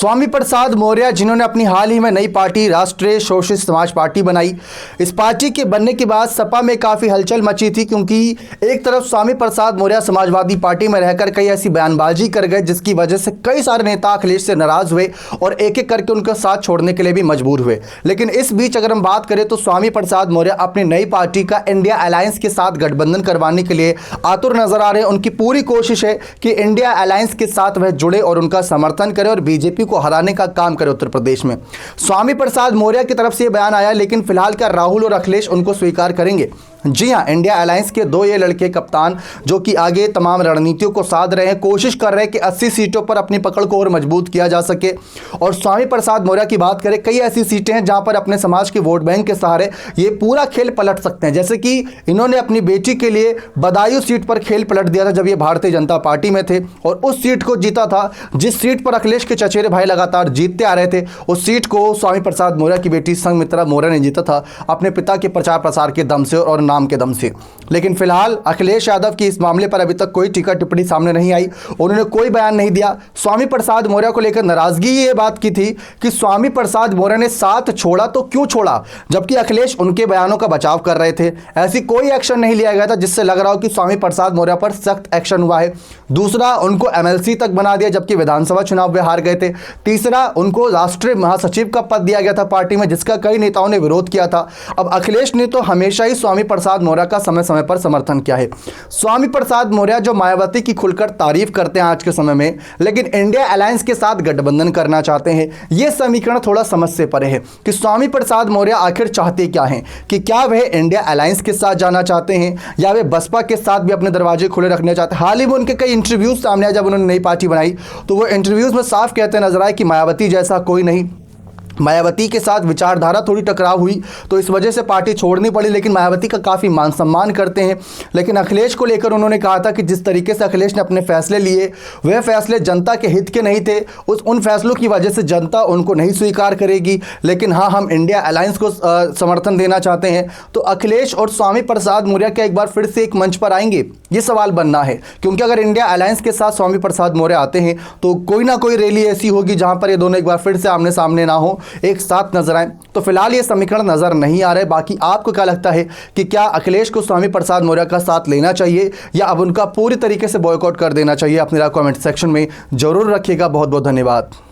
स्वामी प्रसाद मौर्य जिन्होंने अपनी हाल ही में नई पार्टी राष्ट्रीय सोशलिस्ट समाज पार्टी बनाई। इस पार्टी के बनने के बाद सपा में काफ़ी हलचल मची थी, क्योंकि एक तरफ स्वामी प्रसाद मौर्य समाजवादी पार्टी में रहकर कई ऐसी बयानबाजी कर गए जिसकी वजह से कई सारे नेता अखिलेश से नाराज हुए और एक एक करके उनका साथ छोड़ने के लिए भी मजबूर हुए। लेकिन इस बीच अगर हम बात करें तो स्वामी प्रसाद मौर्य अपनी नई पार्टी का इंडिया अलायंस के साथ गठबंधन करवाने के लिए आतुर नजर आ रहे हैं। उनकी पूरी कोशिश है कि इंडिया अलायंस के साथ वह जुड़े और उनका समर्थन करें और बीजेपी को हराने का काम करे उत्तर प्रदेश में। स्वामी प्रसाद मौर्य की तरफ से यह बयान आया, लेकिन फिलहाल क्या राहुल और अखिलेश उनको स्वीकार करेंगे? जी हां, इंडिया अलायंस के दो ये लड़के कप्तान जो कि आगे तमाम रणनीतियों को साध रहे हैं, कोशिश कर रहे हैं कि 80 सीटों पर अपनी पकड़ को और मजबूत किया जा सके। और स्वामी प्रसाद मौर्य की बात करें, कई ऐसी सीटें हैं जहां पर अपने समाज के वोट बैंक के सहारे ये पूरा खेल पलट सकते हैं। जैसे कि इन्होंने अपनी बेटी के लिए बदायूं सीट पर खेल पलट दिया था जब ये भारतीय जनता पार्टी में थे और उस सीट को जीता था। जिस सीट पर अखिलेश के चचेरे भाई लगातार जीतते आ रहे थे, उस सीट को स्वामी प्रसाद मौर्य की बेटी संघमित्रा मौर्य ने जीता था अपने पिता के प्रचार प्रसार के दम से और नाम के दम से। लेकिन फिलहाल अखिलेश यादव की इस मामले पर अभी तक कोई टीका टिप्पणी सामने नहीं आई, उन्होंने कोई बयान नहीं दिया। स्वामी प्रसाद मौर्य को लेकर नाराजगी ये बात की थी कि स्वामी प्रसाद मौर्य ने साथ छोड़ा तो क्यों छोड़ा, जबकि अखिलेश उनके बयानों का बचाव कर रहे थे। ऐसी कोई एक्शन नहीं लिया गया था जिससे लग रहा हो कि स्वामी प्रसाद मौर्य पर सख्त एक्शन हुआ है। दूसरा, उनको एमएलसी तक बना दिया जबकि विधानसभा चुनाव में हार गए थे। तीसरा, उनको राष्ट्रीय महासचिव का पद दिया गया था पार्टी में, जिसका कई नेताओं ने विरोध किया था। अब अखिलेश ने तो हमेशा ही स्वामी प्रसाद मौर्य का समय समय पर समर्थन किया है। स्वामी प्रसाद मौर्य जो मायावती की खुलकर तारीफ करते हैं आज के समय में, लेकिन इंडिया अलायंस के साथ गठबंधन करना चाहते हैं। यह समीकरण थोड़ा समझ से परे है कि स्वामी प्रसाद मौर्य आखिर चाहते क्या हैं, कि क्या वह इंडिया अलायंस के साथ जाना चाहते हैं या वे बसपा के साथ भी अपने दरवाजे खुले रखना चाहते हैं। हाल ही में उनके कई इंटरव्यूज सामने आए जब उन्होंने नई पार्टी बनाई, तो वो इंटरव्यूज में साफ कहते नजर आए कि मायावती जैसा कोई नहीं, मायावती के साथ विचारधारा थोड़ी टकराव हुई तो इस वजह से पार्टी छोड़नी पड़ी, लेकिन मायावती का काफ़ी मान सम्मान करते हैं। लेकिन अखिलेश को लेकर उन्होंने कहा था कि जिस तरीके से अखिलेश ने अपने फैसले लिए वह फैसले जनता के हित के नहीं थे, उन फैसलों की वजह से जनता उनको नहीं स्वीकार करेगी। लेकिन हाँ, हम इंडिया अलायंस को समर्थन देना चाहते हैं। तो अखिलेश और स्वामी प्रसाद मौर्य क्या एक बार फिर से एक मंच पर आएंगे, ये सवाल बनना है। क्योंकि अगर इंडिया अलायंस के साथ स्वामी प्रसाद मौर्य आते हैं तो कोई ना कोई रैली ऐसी होगी जहां पर ये दोनों एक बार फिर से आमने सामने ना हो, एक साथ नजर आए। तो फिलहाल ये समीकरण नजर नहीं आ रहा है। बाकी आपको क्या लगता है कि क्या अखिलेश को स्वामी प्रसाद मौर्य का साथ लेना चाहिए या अब उनका पूरी तरीके से बॉयकॉट कर देना चाहिए? अपनी राय कमेंट सेक्शन में जरूर रखिएगा। बहुत बहुत धन्यवाद।